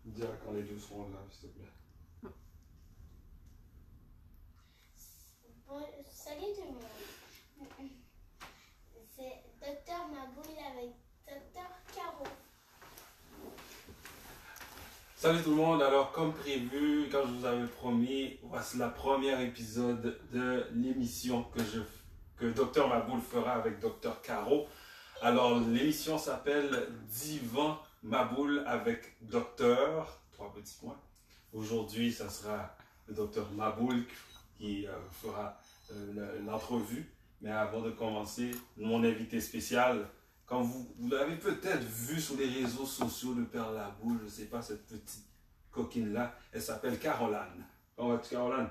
Dis quand les deux seront là, s'il te plaît. Bon, salut tout le monde. C'est Docteur Maboul avec Docteur Caro. Salut tout le monde, alors comme prévu, quand je vous avais promis, voici le premier épisode de l'émission que Docteur Maboul fera avec Docteur Caro. Alors l'émission s'appelle Divan Maboul avec Docteur, 3 petits points. Aujourd'hui, ça sera le Docteur Maboul qui fera l'entrevue. Mais avant de commencer, mon invité spécial, comme vous l'avez peut-être vu sur les réseaux sociaux de Père Laboule, je ne sais pas, cette petite coquine-là, elle s'appelle Caroline. Comment vas-tu, Caroline?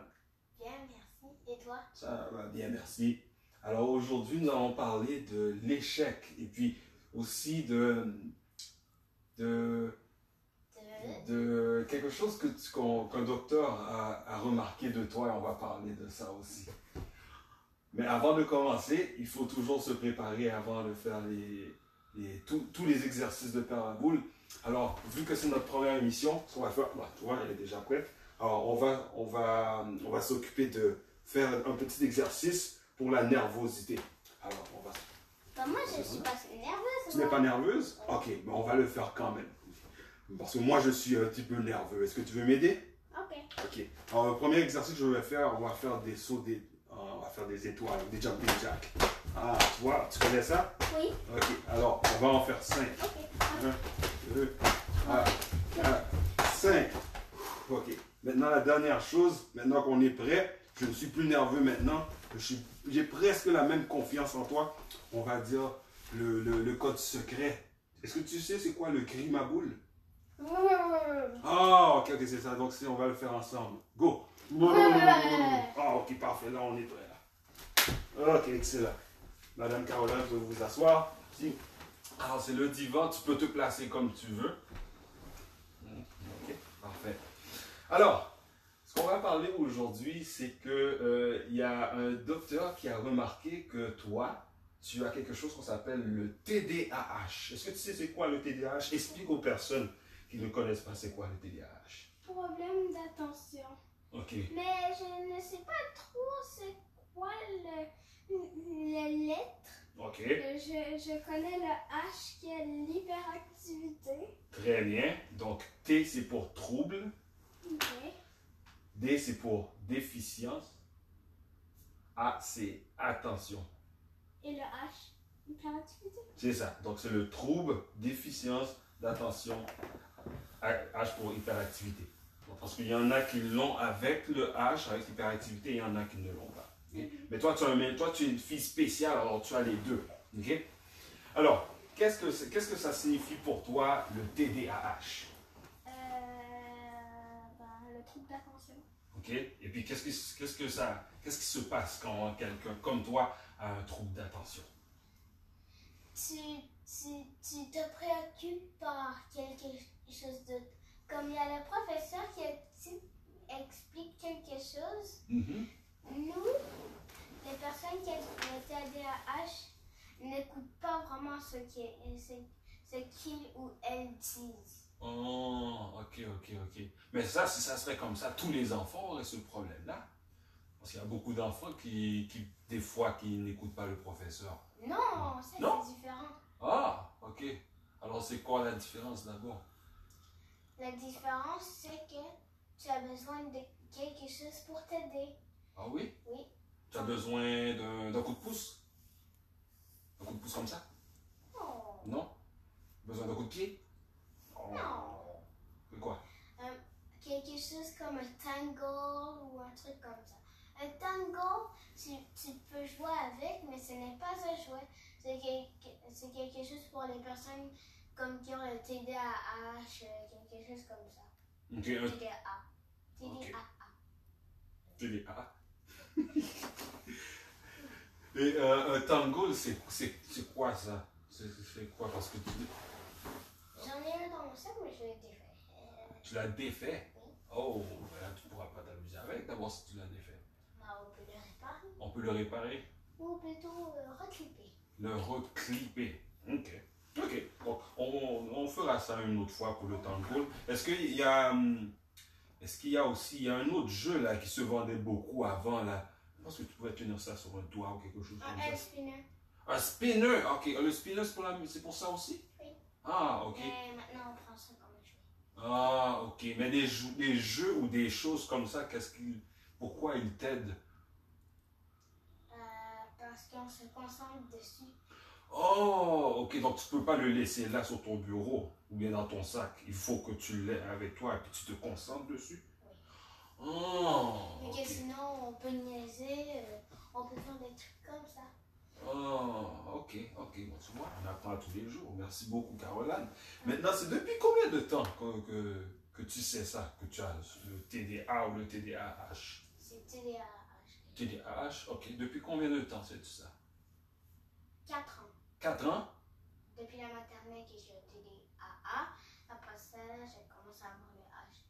Bien, merci. Et toi? Ça va bien, merci. Alors aujourd'hui, nous allons parler de l'échec et puis aussi de quelque chose qu'un docteur a remarqué de toi et on va parler de ça aussi. Mais avant de commencer, il faut toujours se préparer avant de faire tous les exercices de Père Laboule. Alors, vu que c'est notre première émission, ce qu'on va faire, tu vois, elle est déjà prête. Alors, on va s'occuper de faire un petit exercice pour la nervosité. Alors, on va... Bah, moi, je suis pas nerveuse. Tu n'es pas nerveuse? Ok, mais on va le faire quand même. Parce que moi, je suis un petit peu nerveux. Est-ce que tu veux m'aider? Ok. Ok. Alors, le premier exercice que je vais faire, on va faire des sauts, on va faire des étoiles, des jumping jacks. Ah, tu vois, tu connais ça? Oui. Ok, alors, on va en faire 5. Ok. 1, 2, 3, 4, 5. Ok. Maintenant, la dernière chose, maintenant qu'on est prêt, je ne suis plus nerveux maintenant. J'ai presque la même confiance en toi. On va dire le code secret. Est-ce que tu sais c'est quoi le cri Maboul? Ah, ok, c'est ça. Donc, on va le faire ensemble. Go! Ah, ok, parfait. Là, on est prêt. Là. Ok, excellent. Madame Caroline, vous pouvez vous asseoir. Si. Alors, c'est le divan. Tu peux te placer comme tu veux. Ok, parfait. Alors, ce qu'on va parler aujourd'hui, c'est que y a un docteur qui a remarqué que toi, tu as quelque chose qu'on s'appelle le TDAH. Est-ce que tu sais c'est quoi le TDAH? Explique aux personnes qui ne connaissent pas c'est quoi le TDAH. Problème d'attention. Ok. Mais je ne sais pas trop c'est quoi le lettre. Ok. Je connais le H qui est l'hyperactivité. Très bien. Donc, T, c'est pour trouble. Ok. D, c'est pour déficience. A, c'est attention. Et le H, hyperactivité. C'est ça. Donc, c'est le trouble, déficience d'attention, H pour hyperactivité. Donc, parce qu'il y en a qui l'ont avec le H, avec l'hyperactivité, et il y en a qui ne l'ont pas. Okay? Mais toi, tu es une fille spéciale, alors tu as les deux. Okay? Alors, qu'est-ce que ça signifie pour toi, le TDAH? Le trouble d'attention. Ok. Et puis, qu'est-ce qui se passe quand quelqu'un comme toi a un trouble d'attention? Tu te préoccupes par quelque chose d'autre. Comme il y a le professeur qui explique quelque chose, nous, les personnes qui ont le TDAH, n'écoutent pas vraiment ce qu'ils ou elles disent. Oh, ok. Mais ça, si ça serait comme ça, tous les enfants auraient ce problème-là. Parce qu'il y a beaucoup d'enfants des fois, qui n'écoutent pas le professeur. Non, ça c'est différent. Ah, ok. Alors, c'est quoi la différence d'abord? La différence, c'est que tu as besoin de quelque chose pour t'aider. Ah oui? Oui. Tu as besoin d'un coup de pouce? Un coup de pouce comme ça? Non. Non? Besoin d'un coup de pied? Oh. Non. C'est quoi? Quelque chose comme un tango ou un truc comme ça. Un tango, tu peux jouer avec, mais ce n'est pas un jouet. C'est quelque chose pour les personnes comme qui ont le TDAH, quelque chose comme ça. Ok. TDAH. Et un tango, c'est quoi ça? C'est quoi? Parce que J'en ai un dans mon sac, mais je l'ai défait. tu l'as défait? Oui. Oh, ben là, tu pourras pas t'amuser avec d'abord si tu l'as défait. On peut le réparer. On peut le réparer? Ou plutôt reclipper. Le reclipper. Ok. Donc, on fera ça une autre fois pour le tango. Est-ce qu'il y a aussi un autre jeu là qui se vendait beaucoup avant là? Je pense que tu pouvais tenir ça sur un doigt ou quelque chose comme ça. Un spinner. Un spinner, ok. Le spinner c'est pour ça aussi? Oui. Ah, ok. Mais maintenant on prend ça comme un jeu. Ah, ok. Mais des jeux ou des choses comme ça, pourquoi ils t'aident? Parce qu'on se concentre dessus. Oh, ok. Donc tu peux pas le laisser là sur ton bureau ou bien dans ton sac. Il faut que tu l'aies avec toi et puis tu te concentres dessus. Oui. Oh, Mais ok. que sinon on peut niaiser, on peut faire des trucs comme ça. Oh, ok. Bon, tu vois, on apprend tous les jours. Merci beaucoup, Caroline. Maintenant, c'est depuis combien de temps que tu sais ça, que tu as le TDA ou le TDAH? C'est TDAH. TDAH, ok. Depuis combien de temps sais-tu ça? 4 ans. 4 ans? Depuis la maternelle que j'ai eu TDAA. Après ça, j'ai commencé à avoir le H.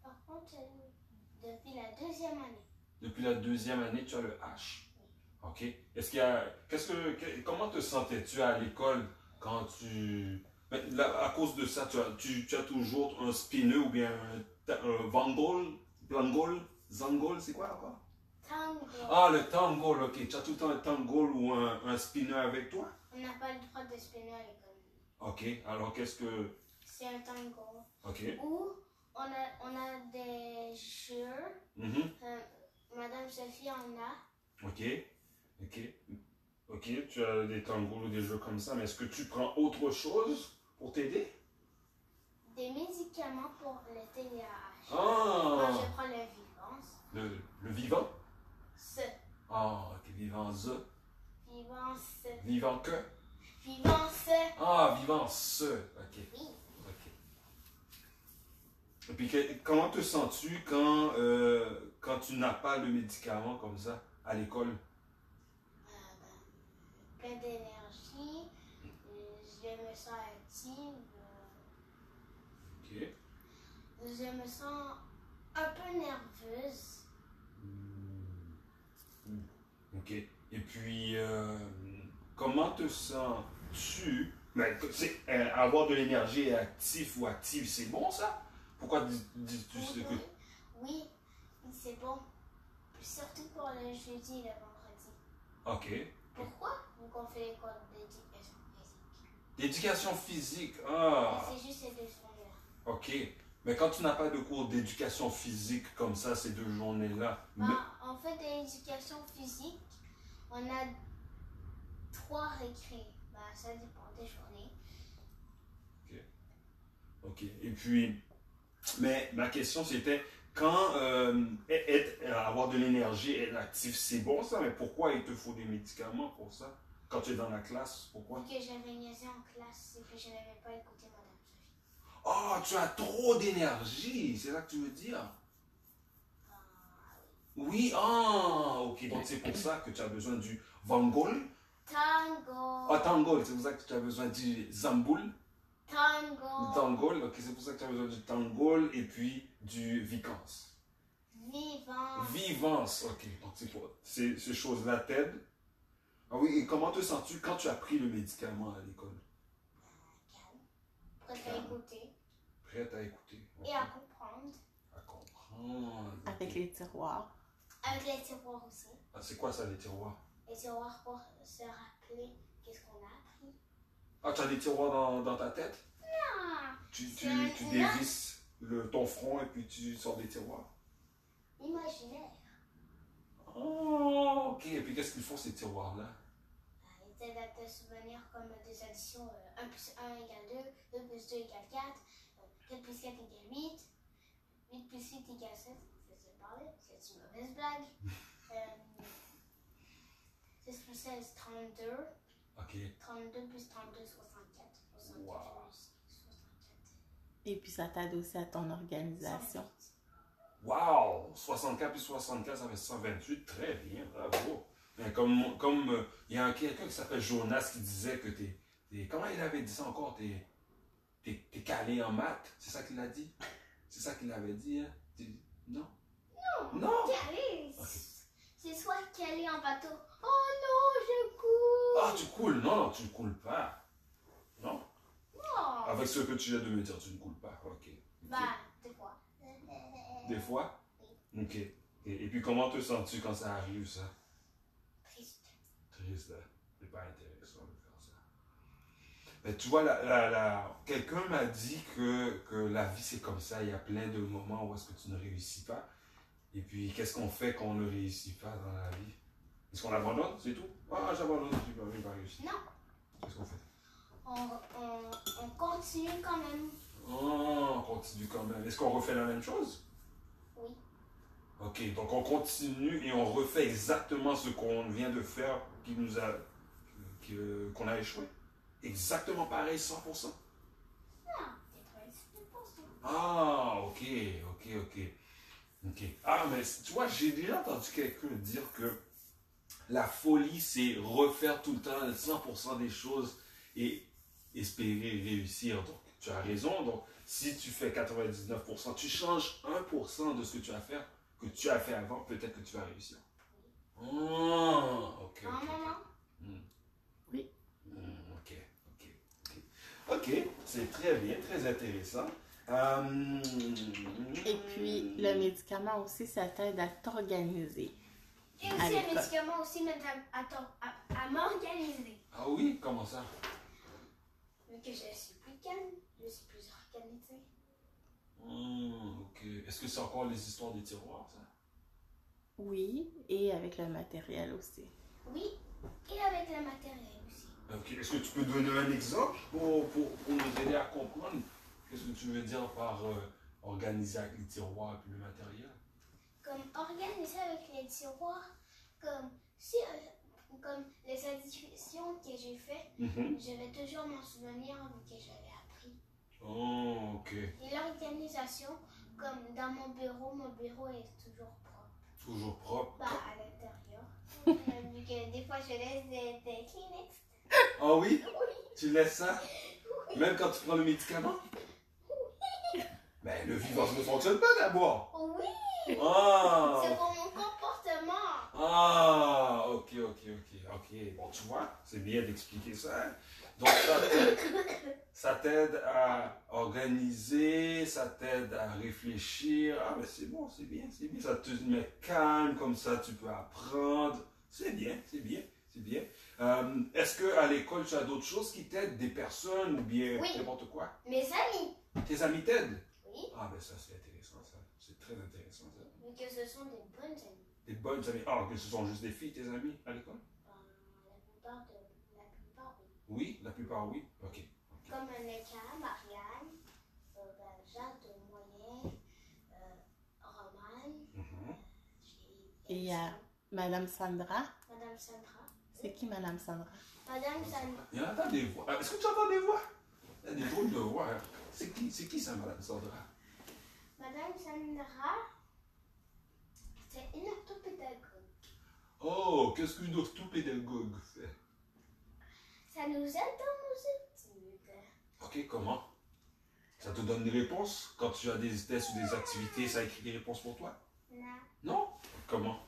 Par contre, depuis la 2e année. Depuis la 2e année, tu as le H. Ok. Est-ce qu'il y a. Comment te sentais-tu à l'école quand tu. À cause de ça, tu as toujours un spinner ou bien un vangol, zangol, c'est quoi encore? Tango. Ah, le tango, ok. Tu as tout le temps un tango ou un spinner avec toi? On n'a pas le droit de spinner à l'école. Ok. Alors, qu'est-ce que. C'est un tango. Ok. Ou on a des jeux. Madame Sophie en a. Ok. Ok, tu as des tangos ou des jeux comme ça, mais est-ce que tu prends autre chose pour t'aider? Des médicaments pour le TDAH. Ah! Moi, je prends le Vivance. Le vivant? Ce. Ah, ok, vivant ze. Vivance. Vivant que? Vivance. Ah, vivant ce. Ok. Oui. Ok. Et puis, comment te sens-tu quand tu n'as pas le médicament comme ça à l'école? Plein d'énergie. Je me sens active. Ok. Je me sens un peu nerveuse. Ok. Et puis, comment te sens-tu? Avoir de l'énergie et actif ou active, c'est bon ça? Pourquoi dis-tu que... Oui, c'est bon. Surtout pour le jeudi et le vendredi. Ok. Pourquoi? Vu qu'on fait l'école d'éducation physique. D'éducation physique, ah. C'est juste ces 2 journées-là. Ok. Mais quand tu n'as pas de cours d'éducation physique comme ça, ces 2 journées-là... En fait, de l'éducation physique, on a 3 récrés. Ça dépend des journées. Ok. Et puis, mais ma question c'était, quand avoir de l'énergie, être actif, c'est bon ça, mais pourquoi il te faut des médicaments pour ça? Quand tu es dans la classe, pourquoi? Parce que j'avais niaisé en classe et que je n'avais pas écouté Madame Sophie. Oh, tu as trop d'énergie, c'est ça que tu veux dire? Oui, ah, ok, donc c'est pour ça que tu as besoin du vangol. Tango. Ah, tangol, c'est pour ça que tu as besoin du zamboul. Tango. Du tangol, ok, c'est pour ça que tu as besoin du tangol et puis du vicance. Vivance. Vivance, ok, donc c'est quoi? Ces choses-là t'aident. Ah oui, et comment te sens-tu quand tu as pris le médicament à l'école? Calme. Prête à écouter. Prête à écouter. Okay. Et à comprendre. À comprendre. Avec les tiroirs. Avec les tiroirs aussi. Ah, c'est quoi ça, les tiroirs? Les tiroirs pour se rappeler qu'est-ce qu'on a appris. Ah, tu as des tiroirs dans ta tête? Non. Tu dévisses ton front et puis tu sors des tiroirs? Imaginaire. Oh, ok. Et puis qu'est-ce qu'ils font ces tiroirs-là? Ils t'aident à te souvenir comme des additions 1 plus 1 égale 2, 2 plus 2 égale 4, 4 plus 4 égale 8, 8 plus 8 égale 7. Je vais parler, c'est une mauvaise blague. 6 plus 16, 32. Ok. 32 plus 32, 64. 64 Wow. plus 64. Et puis ça t'aide aussi à ton organisation. 108. Wow! 64 plus 64, ça fait 128. Très bien, bravo. Mais comme il y a quelqu'un qui s'appelle Jonas qui disait que comment il avait dit ça encore? T'es calé en maths? C'est ça qu'il a dit? C'est ça qu'il avait dit, hein? Non? Non! Calé! Okay. c'est soit qu'elle est en bateau. Oh non, je coule. Ah, tu coules. Non, non, tu ne coules pas. Non. Oh. Avec ce que tu viens de me dire, tu ne coules pas. Ok. Bah, des fois. Des fois? Ok. Et puis comment te sens-tu quand ça arrive, ça? Triste. Triste, hein? C'est pas intéressant de faire ça. Mais tu vois, quelqu'un m'a dit que la vie c'est comme ça. Il y a plein de moments où est-ce que tu ne réussis pas. Et puis, qu'est-ce qu'on fait quand on ne réussit pas dans la vie? Est-ce qu'on abandonne? C'est tout? Ah, j'abandonne, je n'ai pas réussi. Non. Qu'est-ce qu'on fait? On continue quand même. Oh, on continue quand même. Est-ce qu'on refait la même chose? Oui. Ok, donc on continue et on refait exactement ce qu'on vient de faire qu'on a échoué. Exactement pareil, 100%. Non, 98%. Ah, ok. Ah, mais tu vois, j'ai déjà entendu quelqu'un dire que la folie, c'est refaire tout le temps 100% des choses et espérer réussir. Donc, tu as raison. Donc, si tu fais 99%, tu changes 1% de ce que tu as fait avant, peut-être que tu vas réussir. Oh, ok. Maman? Oui. Ok, c'est très bien, très intéressant. Et puis, le médicament aussi, ça t'aide à t'organiser. Et aussi, un médicament aussi m'aide à m'organiser. Ah oui, comment ça? Vu que je suis plus calme, je suis plus organisée. Ok. Est-ce que c'est encore les histoires des tiroirs, ça? Oui, et avec le matériel aussi. Oui, et avec le matériel aussi. Ok. Est-ce que tu peux donner un exemple pour nous aider à comprendre qu'est-ce que tu veux dire par organiser avec les tiroirs et le matériel? Comme organiser avec les tiroirs, comme les additions que j'ai fait, je vais toujours m'en souvenir vu que je l'ai appris. Oh, ok. Et l'organisation, comme dans mon bureau est toujours propre. Toujours propre. Pas à l'intérieur. Vu que des fois je laisse des Kleenex. Ah oui? Oui. Tu laisses ça? Même quand tu prends le médicament? Mais le vivant ne fonctionne pas d'abord. Oui. Ah! C'est pour mon comportement. Ah, ok. Bon, tu vois, c'est bien d'expliquer ça. Donc, ça t'aide à organiser, ça t'aide à réfléchir. Ah, mais c'est bon, c'est bien. Ça te met calme, comme ça, tu peux apprendre. C'est bien. Est-ce qu'à l'école, tu as d'autres choses qui t'aident, des personnes ou bien Oui. n'importe quoi? Mes amis. Tes amis t'aident? Oui. Ah, ben ça, c'est intéressant, ça. C'est très intéressant, ça. Vu que ce sont des bonnes amies. Des bonnes amies. Ah, que ce sont juste des filles, tes amis, à l'école? La plupart, oui. Oui, la plupart, oui. Ok. Comme Neka, Marianne, Jade, Moyen, Romane. Et il y a Madame Sandra. Madame Sandra. C'est qui Madame Sandra? Madame Sandra. Il y en a des voix. Est-ce que tu entends des voix? Il y a des drôles de voix. Hein. C'est qui ça, Madame Sandra? Madame Sandra, c'est une orthopédagogue. Oh, qu'est-ce qu'une orthopédagogue fait? Ça nous aide dans nos études. Ok, comment? Ça te donne des réponses? Quand tu as des tests ou des activités, ça écrit des réponses pour toi? Non. Non? Comment?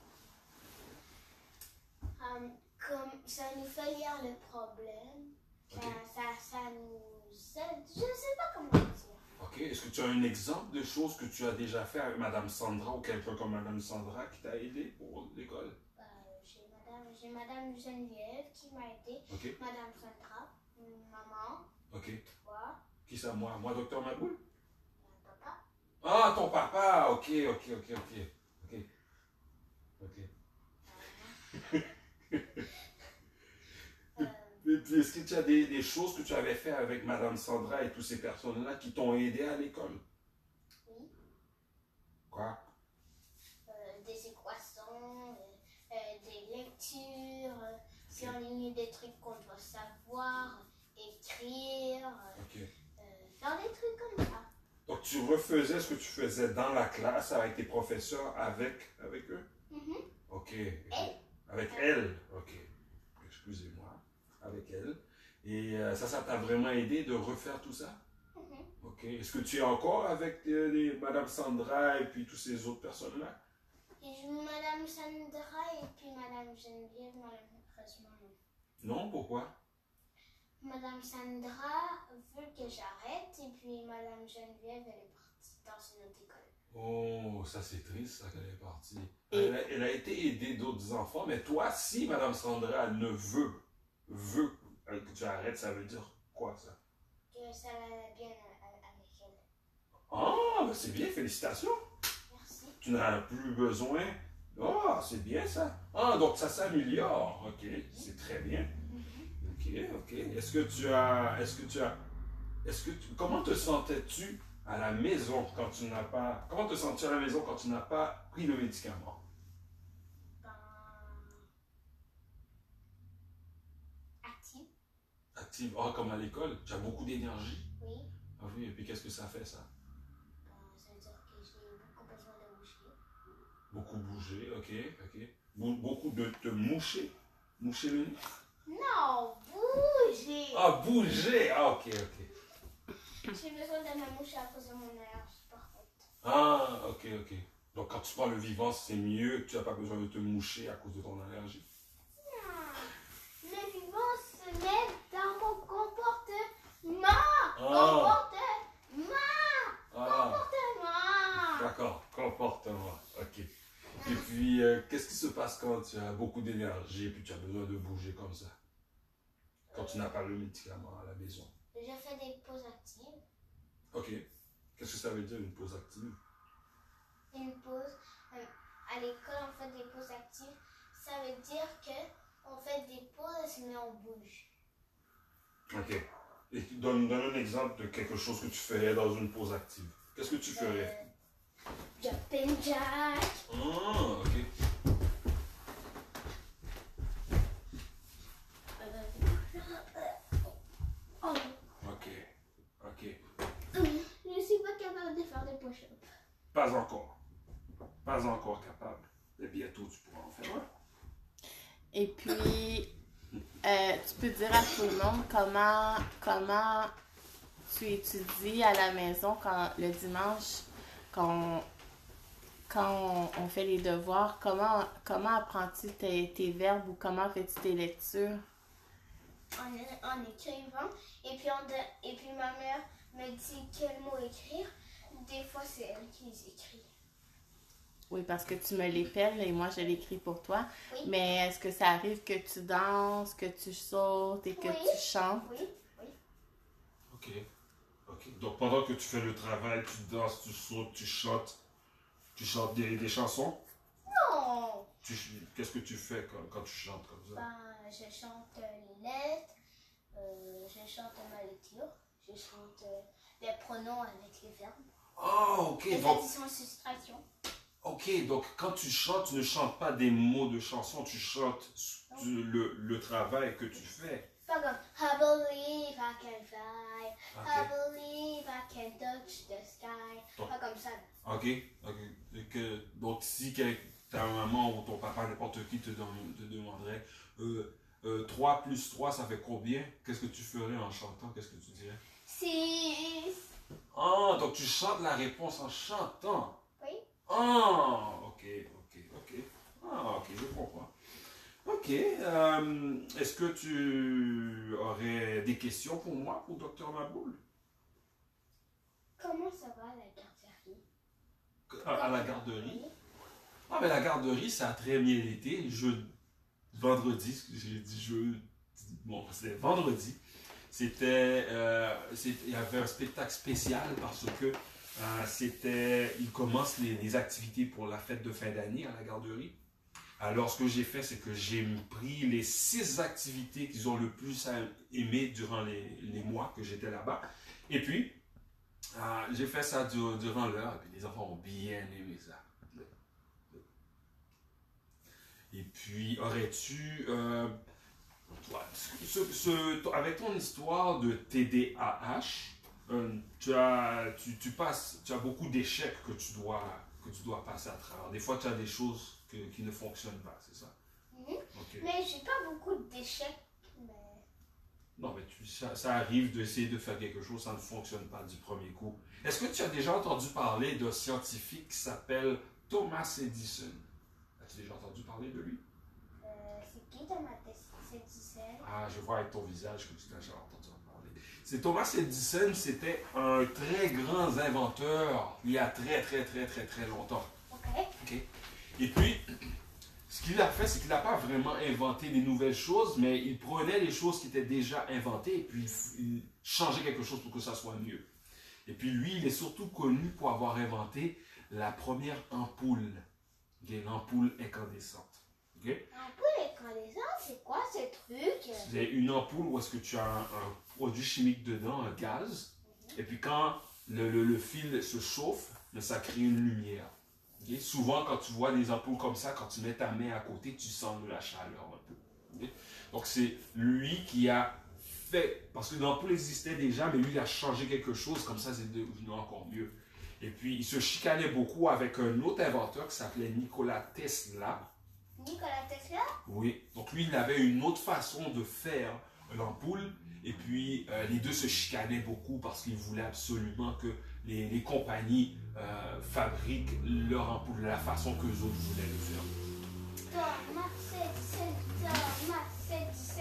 Comme ça nous fait lire le problème. Okay. Ça nous aide. Je ne sais pas comment dire. Ok, est-ce que tu as un exemple de choses que tu as déjà fait avec Madame Sandra ou quelqu'un comme Madame Sandra qui t'a aidé pour l'école? J'ai Madame Geneviève qui m'a aidé. Okay. Madame Sandra, maman. Ok. Toi. Qui ça, moi? Moi, docteur Maboul? Papa. Ah, ton papa! Ok. Et puis, est-ce que tu as des choses que tu avais fait avec Madame Sandra et toutes ces personnes-là qui t'ont aidé à l'école? Oui. Quoi? Des équations, des lectures, surligner des trucs qu'on doit savoir, écrire, faire des trucs comme ça. Donc, tu refaisais ce que tu faisais dans la classe avec tes professeurs, avec eux? Ok. Avec elle? Ok. Excusez-moi. Avec elle. Et ça t'a vraiment aidé de refaire tout ça? Ok. Est-ce que tu es encore avec Madame Sandra et puis toutes ces autres personnes-là? Madame Sandra et puis Madame Geneviève, malheureusement non. Non, pourquoi? Madame Sandra veut que j'arrête et puis Madame Geneviève, elle est partie dans une autre école. Oh, ça c'est triste, ça, qu'elle est partie. Elle a été aidée d'autres enfants, mais toi, si Madame Sandra ne veut que tu arrêtes, ça veut dire quoi, ça? Que ça allait bien avec elle. Ah, ben c'est bien, félicitations. Merci. Tu n'as plus besoin. Ah, c'est bien ça. Ah, donc ça s'améliore. Ok, c'est très bien. Ok. Comment te sentais-tu à la maison quand tu n'as pas. Comment te sens-tu à la maison quand tu n'as pas pris le médicament? Active. Active. Ah, comme à l'école, tu as beaucoup d'énergie. Oui. Ah oui, et puis qu'est-ce que ça fait, ça? Ça veut dire que j'ai beaucoup besoin de bouger. Beaucoup bouger, ok. Beaucoup de te moucher. Moucher le nez? Non, bouger. Ah, bouger! Ah, ok. J'ai besoin de me moucher à cause de mon allergie, par contre. Ah, ok. Donc quand tu prends le vivant, c'est mieux que tu n'as pas besoin de te moucher à cause de ton allergie. Le vivant se met dans mon comportement. Comportement. D'accord, comportement. Ok. Et puis, qu'est-ce qui se passe quand tu as beaucoup d'énergie et puis tu as besoin de bouger comme ça? Quand tu n'as pas le médicament à la maison. Je fais des pauses actives. Ok. Qu'est-ce que ça veut dire une pause active? Une pause. À l'école, on fait des pauses actives. Ça veut dire qu'on fait des pauses, mais on bouge. Ok. Et donne un exemple de quelque chose que tu ferais dans une pause active. Qu'est-ce que tu ferais? Jumping jack. Ah, ok. Ok. Je suis pas capable de faire des push-ups. Pas encore. Pas encore capable. Mais bientôt, tu pourras en faire un. Et puis, tu peux dire à tout le monde comment tu étudies à la maison quand le dimanche, quand on fait les devoirs, comment apprends-tu tes verbes ou comment fais-tu tes lectures? En écrivant. Et puis ma mère me dit quel mot écrire. Des fois, c'est elle qui les écrit. Oui, parce que tu me l'épelles et moi, je l'écris pour toi. Oui. Mais est-ce que ça arrive que tu danses, que tu sautes et que tu chantes? Oui. Ok. Donc pendant que tu fais le travail, tu danses, tu sautes, tu chantes des chansons? Non. Qu'est-ce que tu fais quand tu chantes comme ça? Je chante les lettres, je chante ma lecture, je chante les pronoms avec les verbes. Ah, ok. Les additions et soustractions. Ok, donc quand tu chantes, tu ne chantes pas des mots de chanson, tu chantes le travail que tu fais. Pas comme I believe I can fly, I believe I can touch the sky. Pas comme ça. Ok. Donc si ta maman ou ton papa, n'importe qui te demanderait 3 plus 3, ça fait combien? Qu'est-ce que tu ferais en chantant? Qu'est-ce que tu dirais? 6. Ah, donc tu chantes la réponse en chantant. Oui. Ah, ok. Ah, ok, je comprends. Ok, est-ce que tu aurais des questions pour moi, pour Dr Maboul? Comment ça va la garderie? À la garderie? Ah, ben la garderie, ça a très bien été. Vendredi, j'ai dit jeudi. Bon, c'était vendredi. Il y avait un spectacle spécial parce que il commence les activités pour la fête de fin d'année à la garderie. Alors, ce que j'ai fait, c'est que j'ai pris les 6 activités qu'ils ont le plus aimé durant les mois que j'étais là-bas. Et puis, j'ai fait ça durant l'heure. Et puis, les enfants ont bien aimé ça. Et puis, aurais-tu... avec ton histoire de TDAH, tu as beaucoup d'échecs que tu dois passer à travers. Des fois, tu as des choses qui ne fonctionnent pas, c'est ça? Okay. Mais j'ai pas beaucoup d'échecs. Non, mais ça arrive d'essayer de faire quelque chose, ça ne fonctionne pas du premier coup. Est-ce que tu as déjà entendu parler d'un scientifique qui s'appelle Thomas Edison? As-tu déjà entendu parler de lui? C'est qui Thomas Edison? Ah, je vois avec ton visage que tu t'as déjà entendu en parler. C'est Thomas Edison, c'était un très grand inventeur il y a très longtemps. Ok. Et puis, ce qu'il a fait, c'est qu'il n'a pas vraiment inventé des nouvelles choses, mais il prenait les choses qui étaient déjà inventées et puis il changeait quelque chose pour que ça soit mieux. Et puis lui, il est surtout connu pour avoir inventé la première ampoule, l'ampoule incandescente. Ampoule incandescente, c'est quoi ce truc? C'est une ampoule où est-ce que tu as un produit chimique dedans, un gaz, et puis quand le fil se chauffe, ça crée une lumière. Souvent, quand tu vois des ampoules comme ça, quand tu mets ta main à côté, tu sens de la chaleur un peu. Donc, c'est lui qui a fait, parce que l'ampoule existait déjà, mais lui, il a changé quelque chose, comme ça, c'est devenu encore mieux. Et puis, il se chicanait beaucoup avec un autre inventeur qui s'appelait Nikola Tesla. Nikola Tesla? Oui, donc lui, il avait une autre façon de faire l'ampoule, et puis les deux se chicanaient beaucoup parce qu'ils voulaient absolument que les compagnies fabriquent leur ampoule de la façon que les autres voulaient le faire. Thomas Edison.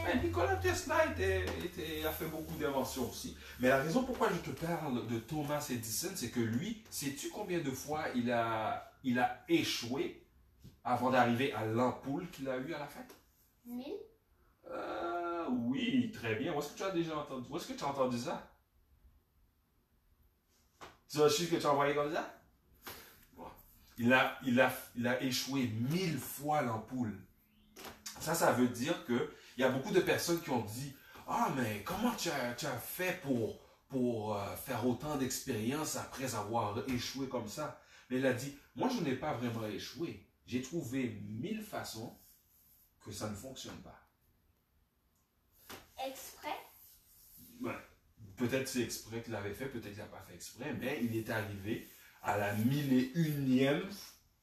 Mais Nikola Tesla a fait beaucoup d'inventions aussi. Mais la raison pourquoi je te parle de Thomas Edison, c'est que lui, sais-tu combien de fois il a échoué avant d'arriver à l'ampoule qu'il a eue à la fin? 1000? Oui, très bien. Où est-ce que tu as déjà entendu? Où est-ce que tu as entendu ça? C'est un chiffre que tu as envoyé comme ça? Bon. Il a échoué 1000 fois l'ampoule. Ça veut dire que il y a beaucoup de personnes qui ont dit « Ah, mais comment tu as fait pour faire autant d'expérience après avoir échoué comme ça? » Mais il a dit « Moi, je n'ai pas vraiment échoué. J'ai trouvé 1000 façons que ça ne fonctionne pas. » Exprès? Ouais. Peut-être c'est exprès qu'il l'avait fait, peut-être qu'il n'a pas fait exprès, mais il est arrivé à la 1001e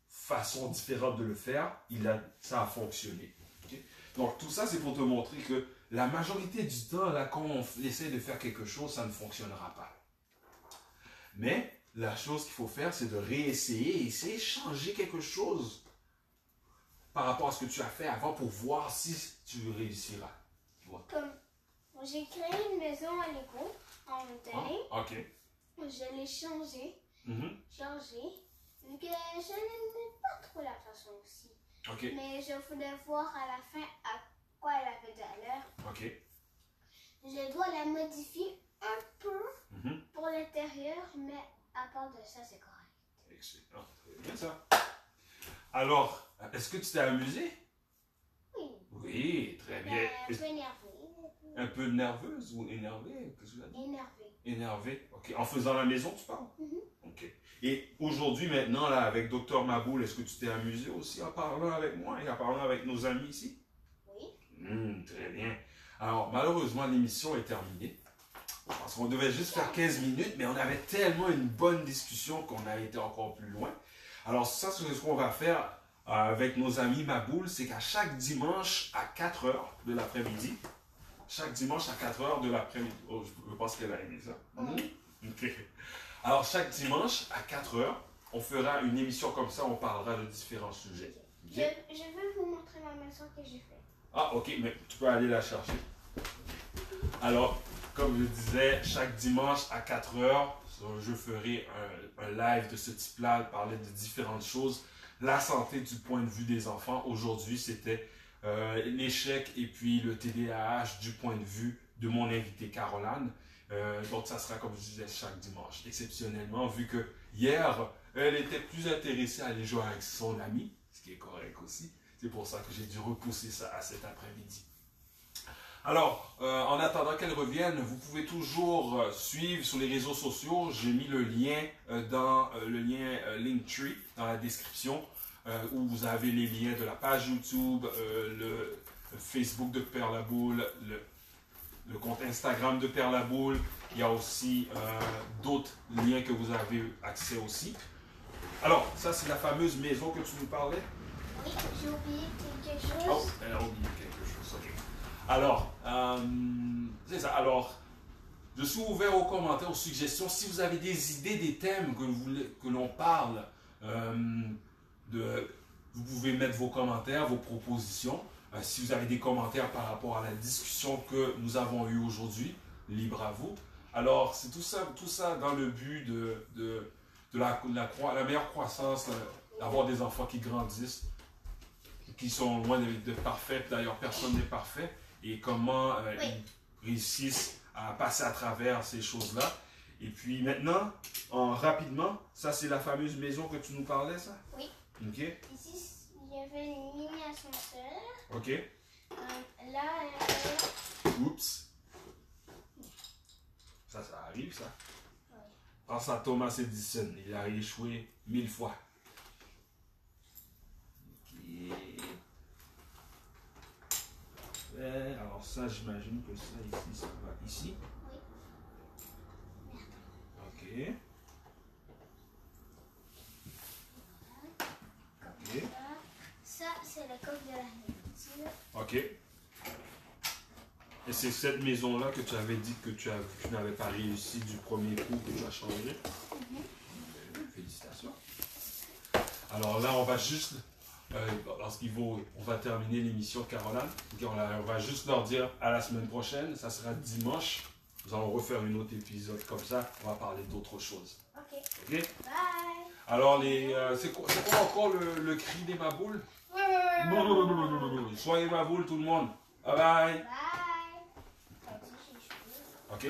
façon différente de le faire. Ça a fonctionné. Okay? Donc tout ça, c'est pour te montrer que la majorité du temps, là, quand on essaie de faire quelque chose, ça ne fonctionnera pas. Mais la chose qu'il faut faire, c'est de réessayer et essayer de changer quelque chose par rapport à ce que tu as fait avant pour voir si tu réussiras. Tu vois? Comme j'ai créé une maison à Lego en montagne. Ah, ok. Je l'ai changée. Changée. Vu que je n'aimais pas trop la façon aussi. Ok. Mais je voulais voir à la fin à quoi elle avait de l'air. Ok. Je dois la modifier un peu pour l'intérieur, mais à part de ça, c'est correct. Excellent. Très bien ça. Alors, est-ce que tu t'es amusé? Oui. Oui, très bien. Un peu énervée. Un peu nerveuse ou énervée? Qu'est-ce que tu as dit? Énervée. Énervée. Ok. En faisant la maison, tu parles? Ok. Et aujourd'hui, maintenant, là, avec Dr Maboul, est-ce que tu t'es amusé aussi en parlant avec moi et en parlant avec nos amis ici? Oui. Très bien. Alors, malheureusement, l'émission est terminée. Parce qu'on devait juste faire 15 minutes, mais on avait tellement une bonne discussion qu'on a été encore plus loin. Alors, ça, c'est ce qu'on va faire avec nos amis Maboul, c'est qu'à chaque dimanche à 4 h de l'après-midi, chaque dimanche à 4 h de l'après-midi, oh, je pense qu'elle a aimé ça. Ok. Alors, chaque dimanche à 4 h, on fera une émission comme ça, on parlera de différents sujets. Okay? Je veux vous montrer ma maison que j'ai faite. Ah, ok, mais tu peux aller la chercher. Alors, comme je disais, chaque dimanche à 4 h, je ferai un live de ce type-là, parler de différentes choses. La santé du point de vue des enfants. Aujourd'hui, c'était l'échec et puis le TDAH du point de vue de mon invité Caroline. Donc, ça sera, comme je disais, chaque dimanche. Exceptionnellement, vu que hier, elle était plus intéressée à aller jouer avec son ami, ce qui est correct aussi. C'est pour ça que j'ai dû repousser ça à cet après-midi. Alors, en attendant qu'elle revienne, vous pouvez toujours suivre sur les réseaux sociaux. J'ai mis le lien dans le lien Linktree dans la description où vous avez les liens de la page YouTube, le Facebook de Père Laboule, le compte Instagram de Père Laboule. Il y a aussi d'autres liens que vous avez accès aussi. Alors, ça c'est la fameuse maison que tu nous parlais? Oui, j'ai oublié quelque chose. Oh, elle a oublié quelque chose, ok. Alors, c'est ça. Alors, je suis ouvert aux commentaires, aux suggestions. Si vous avez des idées, des thèmes que l'on parle Vous pouvez mettre vos commentaires, vos propositions. Si vous avez des commentaires par rapport à la discussion que nous avons eue aujourd'hui, libre à vous. Alors, c'est tout ça dans le but de la meilleure croissance, d'avoir des enfants qui grandissent, qui sont loin de parfaits. D'ailleurs, personne n'est parfait. Et comment ils réussissent à passer à travers ces choses-là. Et puis maintenant, rapidement, ça c'est la fameuse maison que tu nous parlais, ça? Oui. OK. Ici, il y avait une mini ascenseur. OK. Là, Oups. Ça arrive, ça. Oui. Pense à Thomas Edison. Il a échoué 1000 fois. OK. Alors ça, j'imagine que ça ici, ça va ici. Oui. OK. OK. Ça, c'est le coffre de la nourriture. OK. Et c'est cette maison-là que tu avais dit que tu n'avais pas réussi du premier coup, que tu as changé. Félicitations. Alors là, on va juste, on va terminer l'émission Caroline. Okay, on va juste leur dire à la semaine prochaine, ça sera dimanche. Nous allons refaire un autre épisode comme ça, on va parler d'autres choses. OK. OK? Bye. Alors, c'est quoi encore le cri des maboules? Soyez maboules tout le monde. Bye bye. Bye. OK?